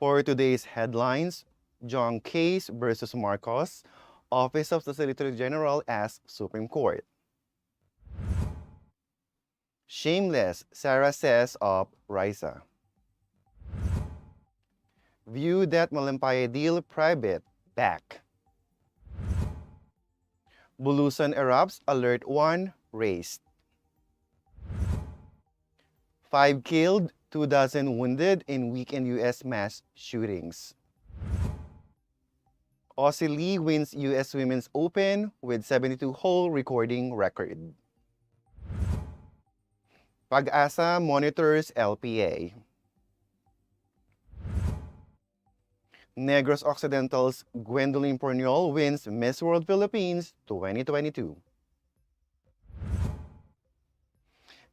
For today's headlines, John Case versus Marcos, Office of the Solicitor General as Supreme Court. Shameless, Sara says of Raissa. View that Malampaya deal private, back. Bulusan erupts, alert 1, raised. 5 killed, 2 dozen wounded in weekend U.S. mass shootings. Aussie Lee wins U.S. Women's Open with 72-hole recording record. PAGASA monitors LPA. Negros Occidental's Gwendolyne Fourniol wins Miss World Philippines 2022.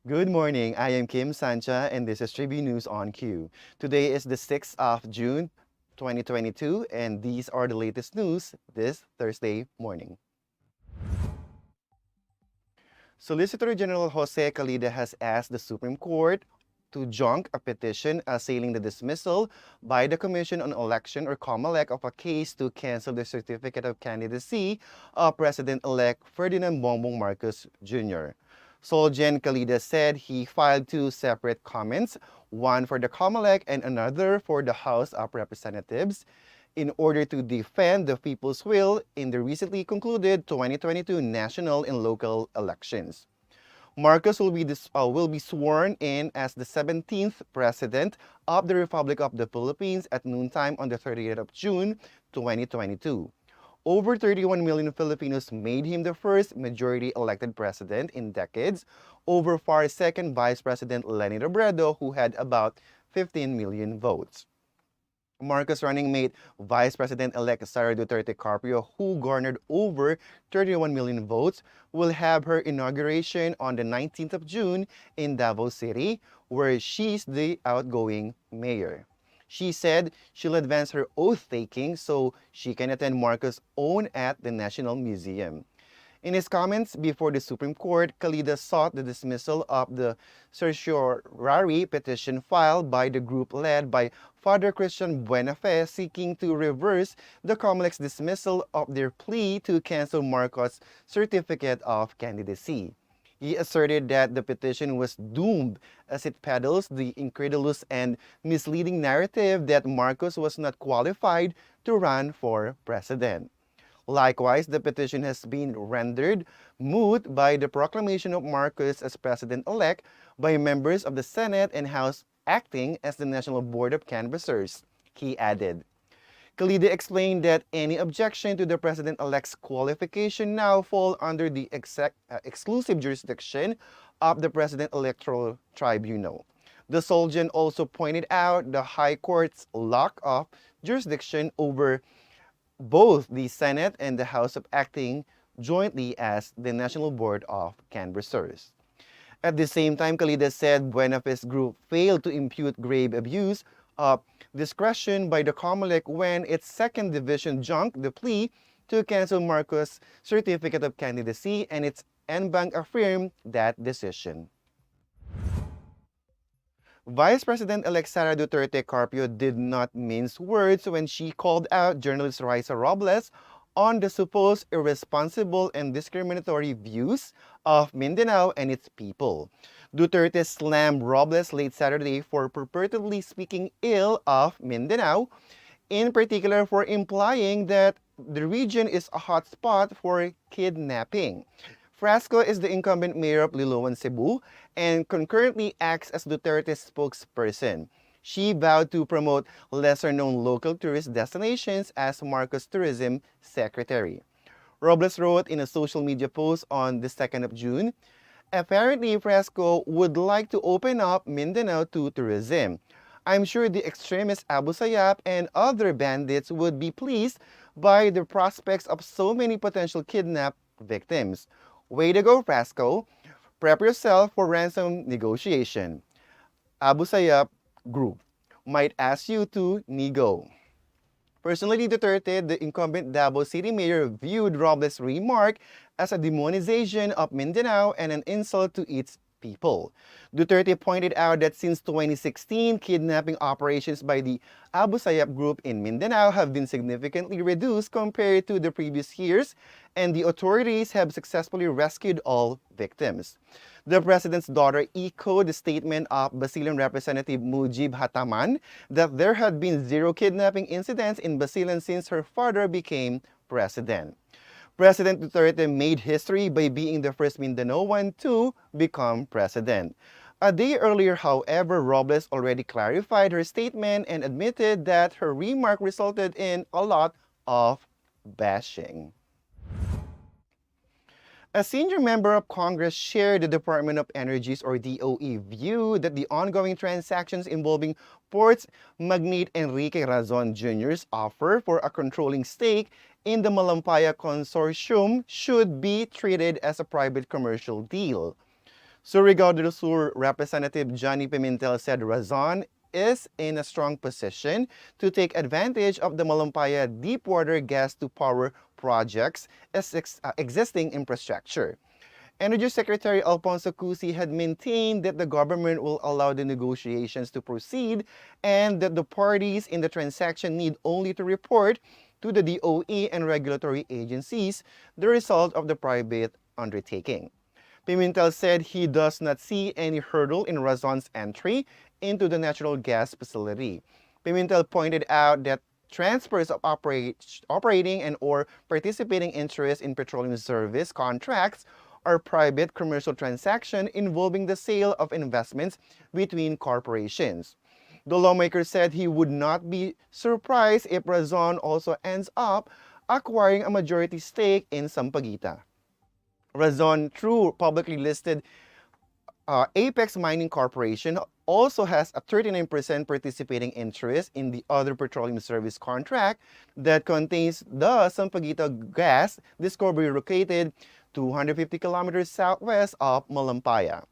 Good morning, I am Kim Sancha and this is Tribune News on Q. Today is the 6th of June 2022 and these are the latest news this Thursday morning. Solicitor General Jose Calida has asked the Supreme Court to junk a petition assailing the dismissal by the Commission on Election or COMELEC of a case to cancel the certificate of candidacy of President-elect Ferdinand Bongbong Marcos Jr. Solgen Calida said he filed 2 separate comments, one for the COMELEC and another for the House of Representatives, in order to defend the people's will in the recently concluded 2022 national and local elections. Marcos will be sworn in as the 17th President of the Republic of the Philippines at noontime on the 30th of June 2022. Over 31 million Filipinos made him the first majority-elected president in decades, over far second Vice President Leni Robredo, who had about 15 million votes. Marcos' running mate, Vice President-elect Sara Duterte Carpio, who garnered over 31 million votes, will have her inauguration on the 19th of June in Davao City, where she's the outgoing mayor. She said she'll advance her oath-taking so she can attend Marcos' own at the National Museum. In his comments before the Supreme Court, Calida sought the dismissal of the certiorari petition filed by the group led by Father Christian Buenafe seeking to reverse the COMELEC's dismissal of their plea to cancel Marcos' certificate of candidacy. He asserted that the petition was doomed as it peddles the incredulous and misleading narrative that Marcos was not qualified to run for president. Likewise, the petition has been rendered moot by the proclamation of Marcos as president-elect by members of the Senate and House acting as the National Board of Canvassers, he added. Calida explained that any objection to the president-elect's qualification now fall under the exclusive jurisdiction of the President Electoral Tribunal. The Solgen also pointed out the High Court's lack of jurisdiction over both the Senate and the House of acting jointly as the National Board of Canvassers. At the same time, Calida said Buenafe's group failed to impute grave abuse of discretion by the COMELEC when its 2nd Division junked the plea to cancel Marcos' certificate of candidacy, and its en banc affirmed that decision. Vice President-elect Sara Duterte Carpio did not mince words when she called out journalist Raissa Robles on the supposed irresponsible and discriminatory views of Mindanao and its people. Duterte slammed Robles late Saturday for purportedly speaking ill of Mindanao, in particular for implying that the region is a hotspot for kidnapping. Frasco is the incumbent mayor of Liloan, Cebu, and concurrently acts as Duterte's spokesperson. She vowed to promote lesser-known local tourist destinations as Marcos' tourism secretary. Robles wrote in a social media post on the 2nd of June, apparently Frasco would like to open up Mindanao to tourism. I'm sure the extremist Abu Sayyaf and other bandits would be pleased by the prospects of so many potential kidnap victims. Way to go, Frasco. Prep yourself for ransom negotiation. Abu Sayyaf Group might ask you to nego. Personally, Duterte, the incumbent Davao City Mayor, viewed Robles' remark as a demonization of Mindanao and an insult to its people. Duterte pointed out that since 2016, kidnapping operations by the Abu Sayyaf group in Mindanao have been significantly reduced compared to the previous years, and the authorities have successfully rescued all victims. The president's daughter echoed the statement of Basilan Representative Mujib Hataman that there had been 0 kidnapping incidents in Basilan since her father became president. President Duterte made history by being the first Mindanaoan to become president. A day earlier, however, Robles already clarified her statement and admitted that her remark resulted in a lot of bashing. A senior member of Congress shared the Department of Energy's or DOE view that the ongoing transactions involving ports magnate Enrique Razon Jr.'s offer for a controlling stake in the Malampaya Consortium should be treated as a private commercial deal. Surigao del Sur Representative Johnny Pimentel said Razon is in a strong position to take advantage of the Malampaya deepwater gas-to-power projects as existing infrastructure. Energy Secretary Alfonso Cusi had maintained that the government will allow the negotiations to proceed and that the parties in the transaction need only to report to the DOE and regulatory agencies the result of the private undertaking. Pimentel said he does not see any hurdle in Razon's entry into the natural gas facility. Pimentel pointed out that transfers of operating and or participating interest in petroleum service contracts are private commercial transactions involving the sale of investments between corporations. The lawmaker said he would not be surprised if Razon also ends up acquiring a majority stake in Sampaguita. Razon, through publicly listed Apex Mining Corporation, also has a 39% participating interest in the other petroleum service contract that contains the Sampaguita gas discovery located 250 kilometers southwest of Malampaya.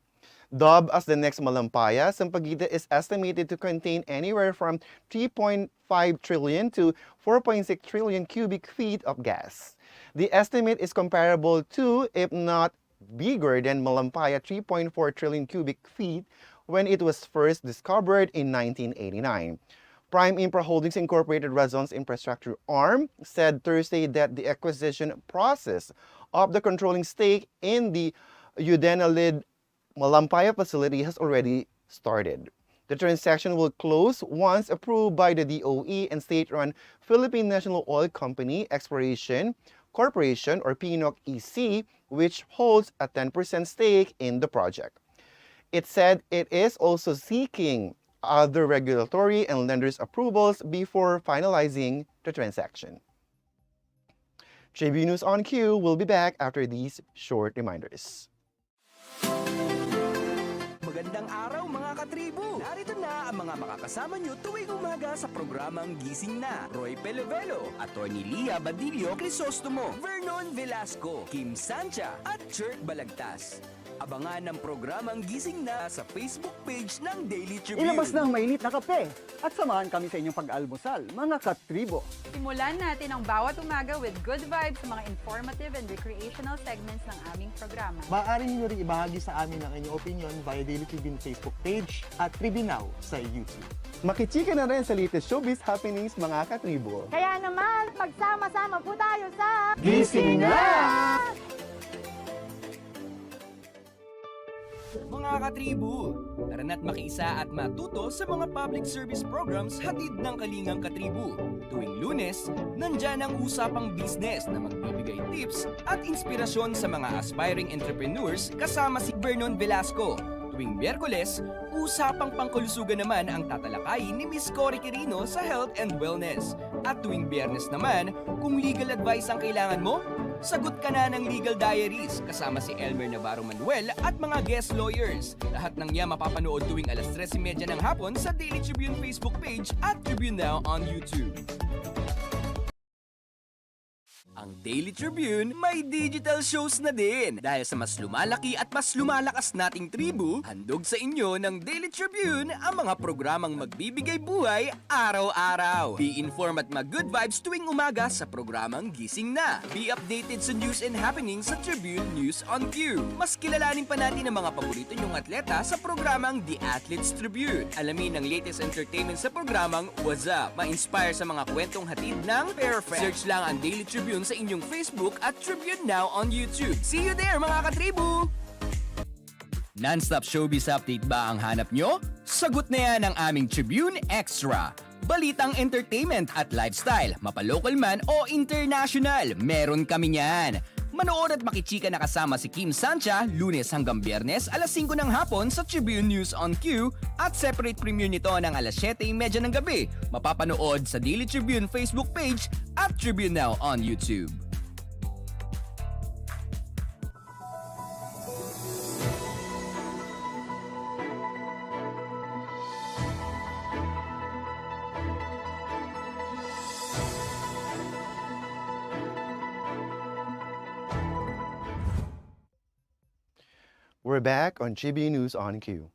Dubbed as the next Malampaya, Sampaguita is estimated to contain anywhere from 3.5 trillion to 4.6 trillion cubic feet of gas. The estimate is comparable to, if not bigger than Malampaya 3.4 trillion cubic feet when it was first discovered in 1989. Prime Infra Holdings Incorporated, Razon's infrastructure arm, said Thursday that the acquisition process of the controlling stake in the Udenalid Malampaya facility has already started. The transaction will close once approved by the DOE and state-run Philippine National Oil Company Exploration Corporation or PNOC EC, which holds a 10% stake in the project. It said it is also seeking other regulatory and lenders' approvals before finalizing the transaction. Tribune News on Q will be back after these short reminders. Magandang araw mga katribo! Narito na ang mga makakasama nyo tuwing umaga sa programang Gising Na. Roy Pelevelo, Atty. Lia Badillo Crisostomo, Vernon Velasco, Kim Sancha at Chert Balagtas. Abangan ang programang Gising Na sa Facebook page ng Daily Tribune. Ilabas na ang mainit na kape at samahan kami sa inyong pag-almusal, mga katribo. Simulan natin ang bawat umaga with good vibes sa mga informative and recreational segments ng aming programa. Maaari niyo rin ibahagi sa amin ang inyong opinion via Daily Tribune Facebook page at Tribune Now sa YouTube. Makichika na rin sa latest showbiz happenings, mga katribo. Kaya naman, magsama-sama po tayo sa Gising Na! Mga katribo, tara na't makiisa at matuto sa mga public service programs hatid ng Kalingang Katribo. Tuwing Lunes, nandyan ang usapang business na magbibigay tips at inspirasyon sa mga aspiring entrepreneurs kasama si Vernon Velasco. Tuwing Miyerkules, usapang pangkalusugan naman ang tatalakayin ni Miss Cory Quirino sa Health and Wellness. At tuwing Biyernes naman, kung legal advice ang kailangan mo, sagot ka na ng Legal Diaries kasama si Elmer Navarro Manuel at mga guest lawyers. Lahat ng niya mapapanood tuwing alas 3:30 ng hapon sa Daily Tribune Facebook page at Tribune Now on YouTube. Ang Daily Tribune may digital shows na din. Dahil sa mas lumalaki at mas lumalakas nating tribu, handog sa inyo ng Daily Tribune ang mga programang magbibigay buhay araw-araw. Be informed at mag-good vibes tuwing umaga sa programang Gising Na. Be updated sa news and happenings sa Tribune News on Cue. Mas kilalanin pa natin ang mga paborito nyong atleta sa programang The Athletes Tribune. Alamin ang latest entertainment sa programang What's Up. Ma-inspire sa mga kwentong hatid ng Perfect. Search lang ang Daily Tribune sa inyong Facebook at Tribune Now on YouTube. See you there mga katribu! Non-stop showbiz update ba ang hanap nyo? Sagot na yan ang aming Tribune Extra. Balitang entertainment at lifestyle, mapalocal man o international, meron kami niyan. Manood at makichika na kasama si Kim Sancha, Lunes hanggang Biyernes, alas 5 ng hapon sa Tribune News on Cue at separate premiere nito ng alas 7:30 ng gabi. Mapapanood sa Daily Tribune Facebook page at Tribune Now on YouTube. We're back on Tribune News on Cue.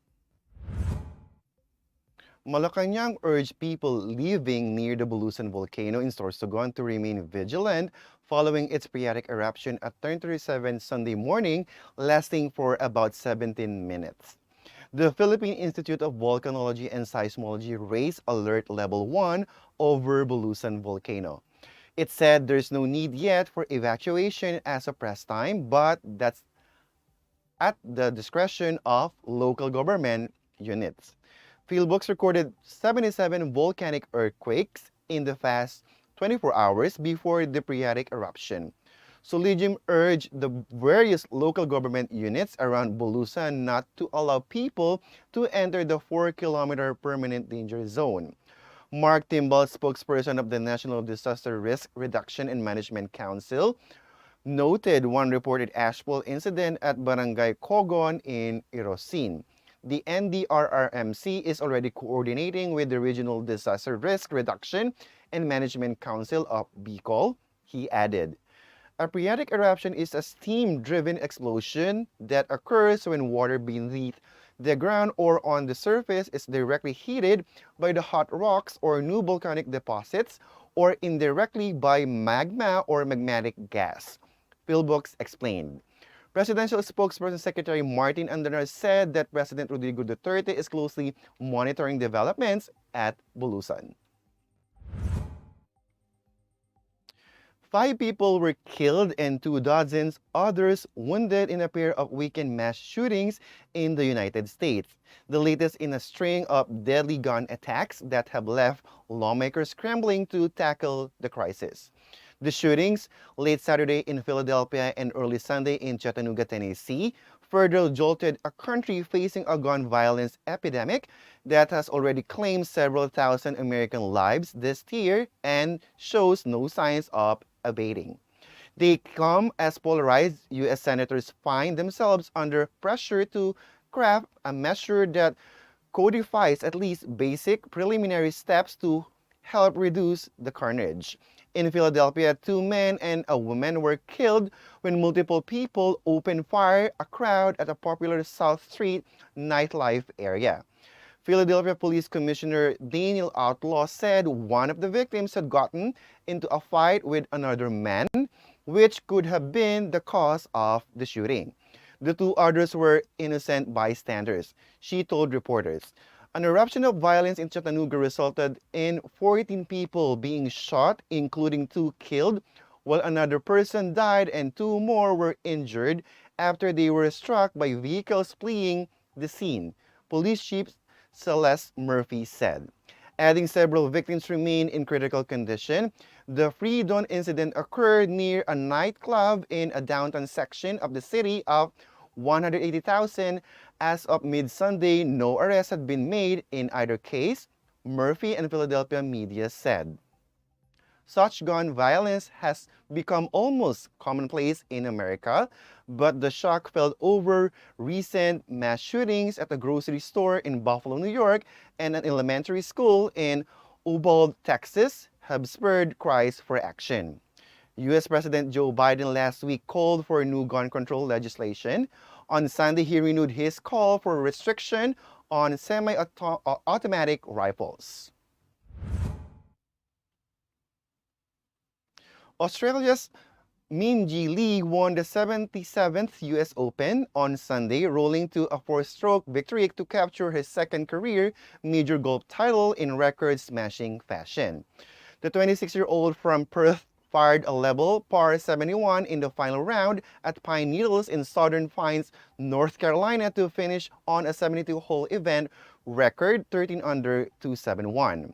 Malacanang urged people living near the Bulusan volcano in Sorsogon to remain vigilant following its periodic eruption at 10:37 Sunday morning, lasting for about 17 minutes. The Philippine Institute of Volcanology and Seismology raised alert level 1 over Bulusan volcano. It said there's no need yet for evacuation as of press time, but that's at the discretion of local government units. Fieldbooks recorded 77 volcanic earthquakes in the past 24 hours before the periodic eruption. Solidium urged the various local government units around Bulusan not to allow people to enter the 4-kilometer permanent danger zone. Mark Timbal, spokesperson of the National Disaster Risk Reduction and Management Council, noted one reported ashfall incident at Barangay Cogon in Irosin. The NDRRMC is already coordinating with the Regional Disaster Risk Reduction and Management Council of Bicol, he added. A periodic eruption is a steam-driven explosion that occurs when water beneath the ground or on the surface is directly heated by the hot rocks or new volcanic deposits or indirectly by magma or magmatic gas. Philbooks explained. Presidential spokesperson Secretary Martin Andanar said that President Rodrigo Duterte is closely monitoring developments at Bulusan. 5 people were killed and 2 dozens others wounded in a pair of weekend mass shootings in the United States, the latest in a string of deadly gun attacks that have left lawmakers scrambling to tackle the crisis. The shootings, late Saturday in Philadelphia and early Sunday in Chattanooga, Tennessee, further jolted a country facing a gun violence epidemic that has already claimed several thousand American lives this year and shows no signs of abating. They come as polarized U.S. senators find themselves under pressure to craft a measure that codifies at least basic preliminary steps to help reduce the carnage. In Philadelphia, 2 men and a woman were killed when multiple people opened fire at a crowd at a popular South Street nightlife area. Philadelphia Police Commissioner Daniel Outlaw said one of the victims had gotten into a fight with another man, which could have been the cause of the shooting. The 2 others were innocent bystanders, she told reporters. An eruption of violence in Chattanooga resulted in 14 people being shot, including 2 killed, while another person died and 2 more were injured after they were struck by vehicles fleeing the scene, Police Chief Celeste Murphy said. Adding several victims remain in critical condition, the Freedom incident occurred near a nightclub in a downtown section of the city of 180,000. As of mid-Sunday, no arrests had been made in either case, Murphy and Philadelphia media said. Such gun violence has become almost commonplace in America, but the shock felt over recent mass shootings at a grocery store in Buffalo, New York, and an elementary school in Uvalde, Texas, have spurred cries for action. U.S. President Joe Biden last week called for new gun control legislation. On Sunday, he renewed his call for restriction on semi-automatic rifles. Australia's Minjee Lee won the 77th U.S. Open on Sunday, rolling to a 4-stroke victory to capture his second career major golf title in record-smashing fashion. The 26-year-old from Perth fired a level par 71 in the final round at Pine Needles in Southern Pines, North Carolina to finish on a 72-hole event record 13 under 271.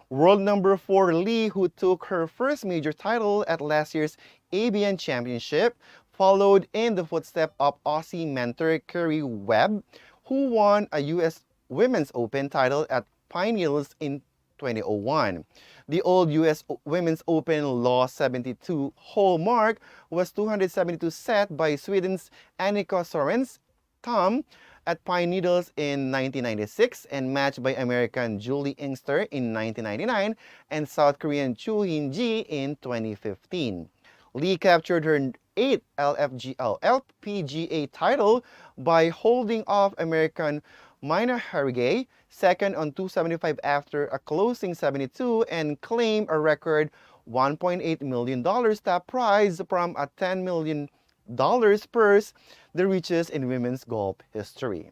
World number 4 Lee, who took her first major title at last year's ABN Championship, followed in the footsteps of Aussie mentor Kerry Webb, who won a U.S. Women's Open title at Pine Needles in 2001. The old U.S. Women's Open Law 72-hole mark was 272 set by Sweden's Annika Sorens Tom at Pine Needles in 1996 and matched by American Julie Inkster in 1999 and South Korean Chu Hin-ji in 2015. Lee captured her 8th LFGL LPGA title by holding off American Mina Hargitay, second on 275 after a closing 72, and claimed a record $1.8 million top prize from a $10 million purse, the richest in women's golf history.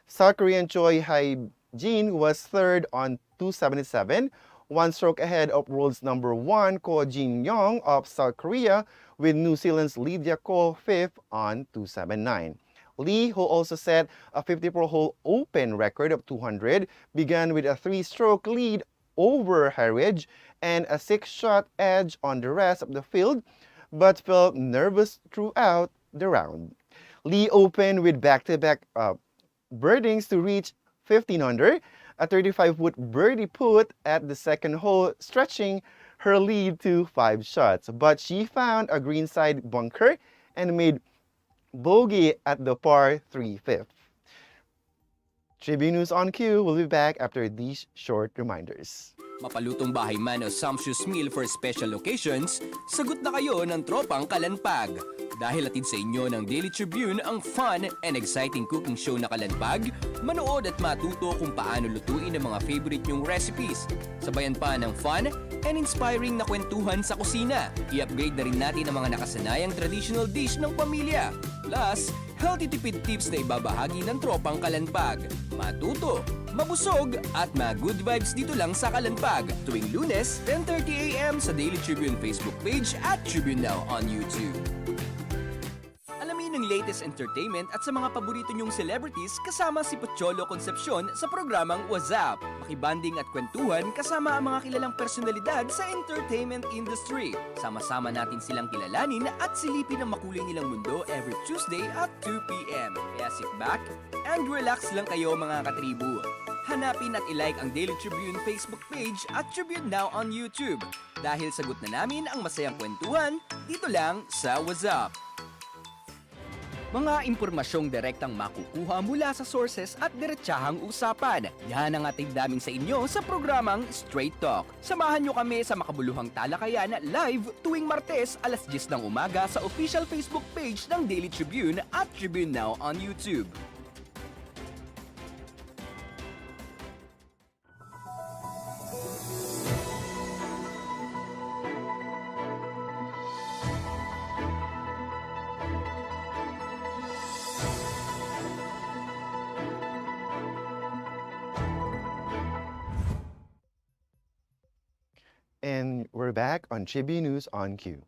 South Korean Choi Hae-jin was third on 277, one stroke ahead of world's number 1 Ko Jin-young of South Korea, with New Zealand's Lydia Ko fifth on 279. Lee, who also set a 54-hole Open record of 200, began with a 3-stroke lead over Harridge and a 6-shot edge on the rest of the field, but felt nervous throughout the round. Lee opened with back-to-back birdings to reach 15 under, a 35-foot birdie putt at the second hole, stretching her lead to 5 shots. But she found a greenside bunker and made bogey at the par 3/5. Tribune News on Cue will be back after these short reminders. Mapalutong bahay man o sumptuous meal for special occasions, sagot na kayo ng tropang Kalanpag. Dahil atid sa inyo ng Daily Tribune ang fun and exciting cooking show na Kalanpag, manood at matuto kung paano lutuin ang mga favorite nyong recipes. Sabayan pa ng fun and inspiring na kwentuhan sa kusina. I-upgrade na rin natin ang mga nakasanayang traditional dish ng pamilya. Plus, healthy tipid tips na ibabahagi ng tropang Kalanpag. Matuto, mabusog, at ma-good vibes dito lang sa Kalanpag. Tuwing Lunes, 10:30 a.m. sa Daily Tribune Facebook page at Tribune Now on YouTube. Alamin ang latest entertainment at sa mga paborito nyong celebrities kasama si Pocholo Concepcion sa programang WhatsApp. Makibanding at kwentuhan kasama ang mga kilalang personalidad sa entertainment industry. Sama-sama natin silang kilalanin at silipin ang makulay nilang mundo every Tuesday at 2 p.m. Kaya sit back and relax lang kayo mga katribu. Hanapin at ilike ang Daily Tribune Facebook page at Tribune Now on YouTube. Dahil sagot na namin ang masayang kwentuhan dito lang sa WhatsApp. Mga impormasyong direktang makukuha mula sa sources at diretsahang usapan. Yan ang ating daming sa inyo sa programang Straight Talk. Samahan nyo kami sa makabuluhang talakayan live tuwing Martes alas 10 ng umaga sa official Facebook page ng Daily Tribune at Tribune Now on YouTube. And we're back on Tribune News on Cue.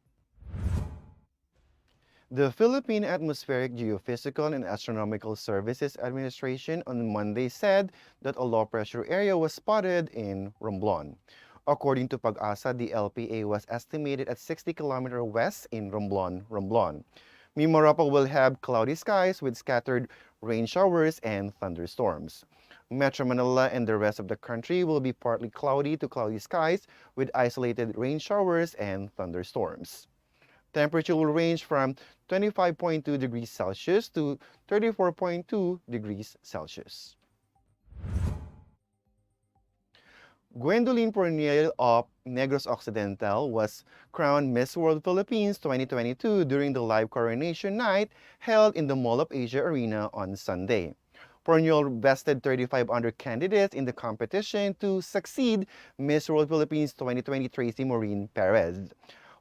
The Philippine Atmospheric, Geophysical, and Astronomical Services Administration on Monday said that a low pressure area was spotted in Romblon. According to PAGASA, the LPA was estimated at 60 km west in Romblon. Mimaropa will have cloudy skies with scattered rain showers and thunderstorms. Metro Manila and the rest of the country will be partly cloudy to cloudy skies with isolated rain showers and thunderstorms. Temperature will range from 25.2 degrees Celsius to 34.2 degrees Celsius. Gwendolyne of Negros Occidental was crowned Miss World Philippines 2022 during the live coronation night held in the Mall of Asia Arena on Sunday. Fourniol vested 35 other candidates in the competition to succeed Miss World Philippines 2020 Tracy Maureen Perez.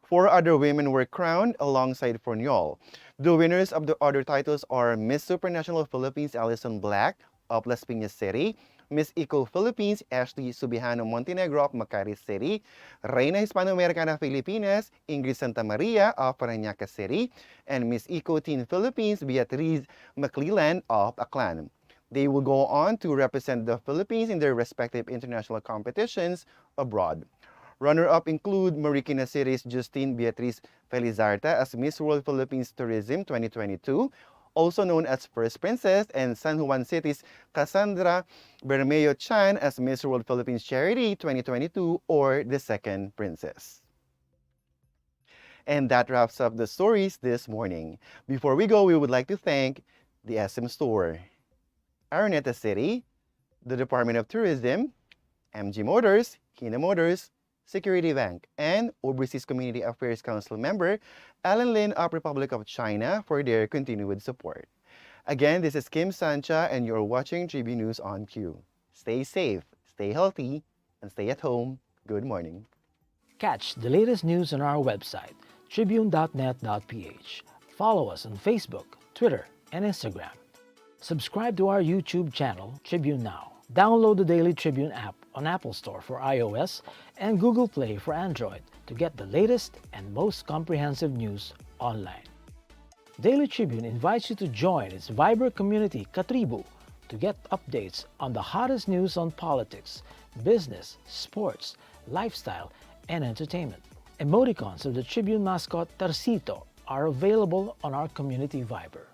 4 other women were crowned alongside Fourniol. The winners of the other titles are Miss Supranational Philippines Alison Black of Las Piñas City, Miss Eco Philippines Ashley Subihano Montenegro of Macari City, Reina Hispanoamericana Filipinas Ingrid Santa Maria of Parañaque City, and Miss Eco Teen Philippines Beatriz McClellan of Aklan. They will go on to represent the Philippines in their respective international competitions abroad. Runner-up include Marikina City's Justine Beatriz Felizarta as Miss World Philippines Tourism 2022, also known as First Princess, and San Juan City's Cassandra Bermeo Chan as Miss World Philippines Charity 2022 or the Second Princess. And that wraps up the stories this morning. Before we go, we would like to thank the SM Store, Araneta City, the Department of Tourism, MG Motors, Hina Motors, Security Bank, and Overseas Community Affairs Council member Alan Lin of Republic of China for their continued support. Again, this is Kim Sancha and you're watching Tribune News on Q. Stay safe, stay healthy, and stay at home. Good morning. Catch the latest news on our website, tribune.net.ph. Follow us on Facebook, Twitter, and Instagram. Subscribe to our YouTube channel, Tribune Now. Download the Daily Tribune app on Apple Store for iOS and Google Play for Android to get the latest and most comprehensive news online. Daily Tribune invites you to join its Viber community, Katribu, to get updates on the hottest news on politics, business, sports, lifestyle, and entertainment. Emoticons of the Tribune mascot Tarcito are available on our community Viber.